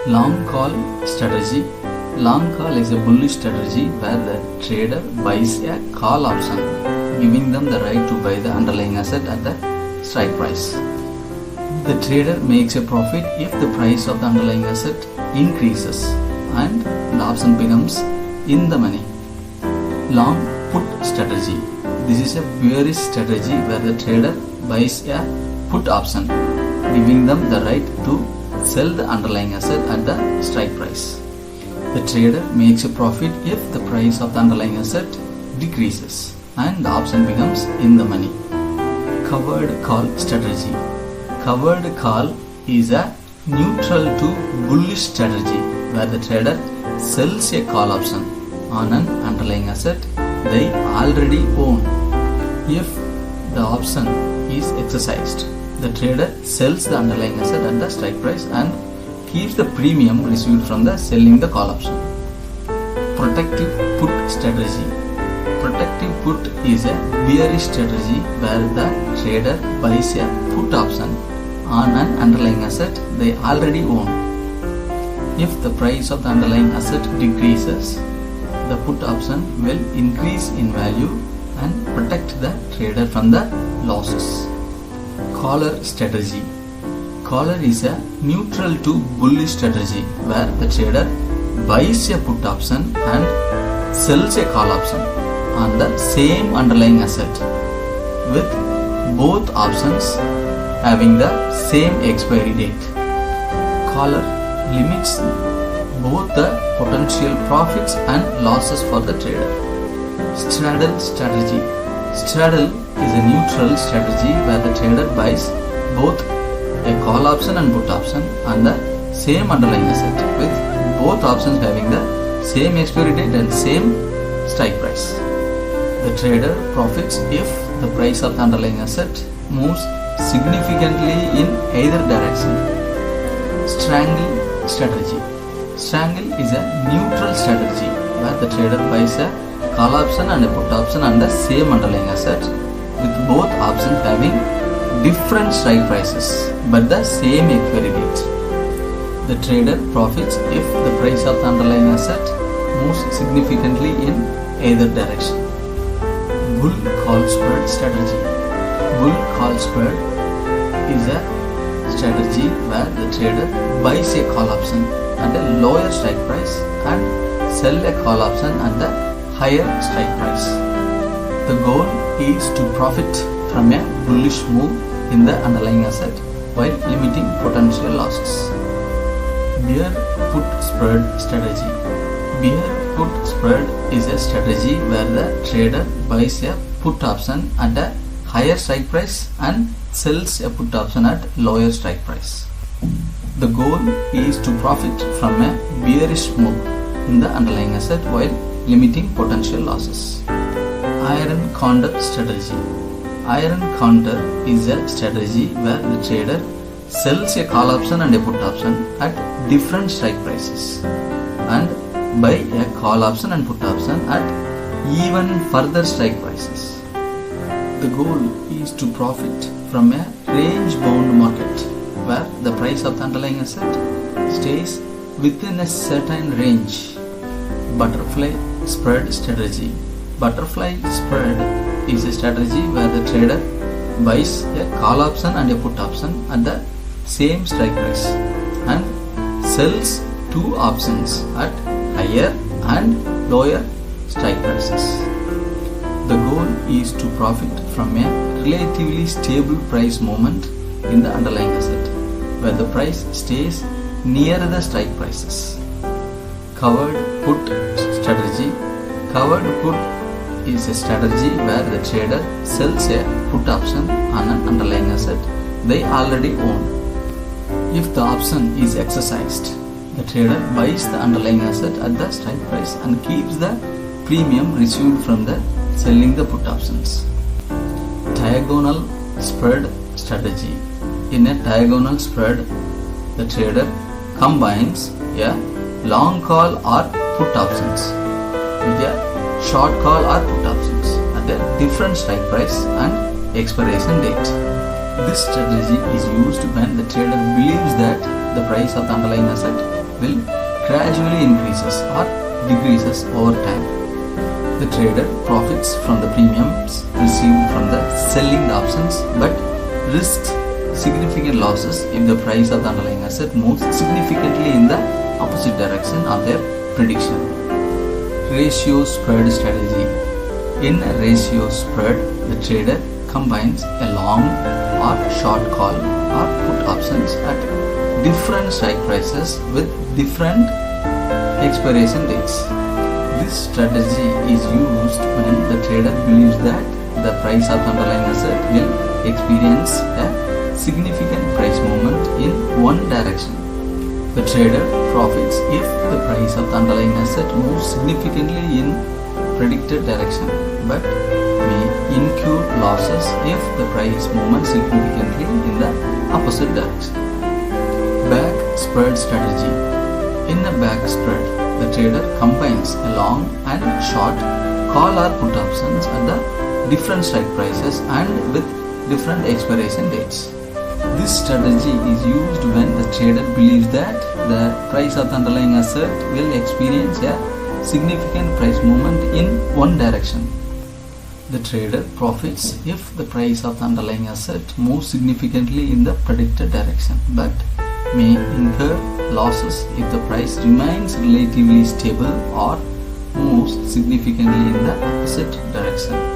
Long call strategy. Long call is a bullish strategy where the trader buys a call option, giving them the right to buy the underlying asset at the strike price. The trader makes a profit if the price of the underlying asset increases and the option becomes in the money. Long put strategy. This is a bearish strategy where the trader buys a put option, giving them the right to sell the underlying asset at the strike price. The trader makes a profit if the price of the underlying asset decreases and the option becomes in the money. Covered call strategy. Covered call is a neutral to bullish strategy where the trader sells a call option on an underlying asset they already own. If the option is exercised, the trader sells the underlying asset at the strike price and keeps the premium received from the selling the call option. Protective put strategy. Protective put is a bearish strategy where the trader buys a put option on an underlying asset they already own. If the price of the underlying asset decreases, the put option will increase in value and protect the trader from the losses. Collar strategy. Collar is a neutral to bullish strategy where the trader buys a put option and sells a call option on the same underlying asset, with both options having the same expiry date. Collar limits both the potential profits and losses for the trader. Straddle strategy. Straddle is a neutral strategy where the trader buys both a call option and put option on the same underlying asset, with both options having the same expiry date and same strike price. The trader profits if the price of the underlying asset moves significantly in either direction. Strangle strategy. Strangle is a neutral strategy where the trader buys a call option and a put option on the same underlying asset, with both options having different strike prices but the same expiry date. The trader profits if the price of the underlying asset moves significantly in either direction. Bull call spread strategy. Bull call spread is a strategy where the trader buys a call option at a lower strike price and sell a call option at the higher strike price. The goal is to profit from a bullish move in the underlying asset while limiting potential losses. Bear put spread strategy. Bear put spread is a strategy where the trader buys a put option at a higher strike price and sells a put option at lower strike price. The goal is to profit from a bearish move in the underlying asset while limiting potential losses. Iron condor strategy. Iron condor is a strategy where the trader sells a call option and a put option at different strike prices and buy a call option and put option at even further strike prices. The goal is to profit from a range bound market where the price of the underlying asset stays within a certain range. Butterfly spread strategy. Butterfly spread is a strategy where the trader buys a call option and a put option at the same strike price and sells two options at higher and lower strike prices. The goal is to profit from a relatively stable price movement in the underlying asset where the price stays near the strike prices. Covered put strategy. Covered put is a strategy where the trader sells a put option on an underlying asset they already own. If the option is exercised, the trader buys the underlying asset at the strike price and keeps the premium received from the selling the put options. Diagonal spread strategy. In a diagonal spread, the trader combines a long call or put options with a short call or put options at a different strike price and expiration date. This strategy is used when the trader believes that the price of the underlying asset will gradually increases or decreases over time. The trader profits from the premiums received from the selling the options but risks significant losses if the price of the underlying asset moves significantly in the opposite direction of their prediction. Ratio spread strategy. In a ratio spread, the trader combines a long or short call or put options at different strike prices with different expiration dates. This strategy is used when the trader believes that the price of the underlying asset will experience a significant price movement in one direction. The trader profits if the price of the underlying asset moves significantly in predicted direction, but may incur losses if the price moves significantly in the opposite direction. Back spread strategy. In a back spread, the trader combines a long and short call or put options at the different strike prices and with different expiration dates. This strategy is used when the trader believes that the price of the underlying asset will experience a significant price movement in one direction. The trader profits if the price of the underlying asset moves significantly in the predicted direction, but may incur losses if the price remains relatively stable or moves significantly in the opposite direction.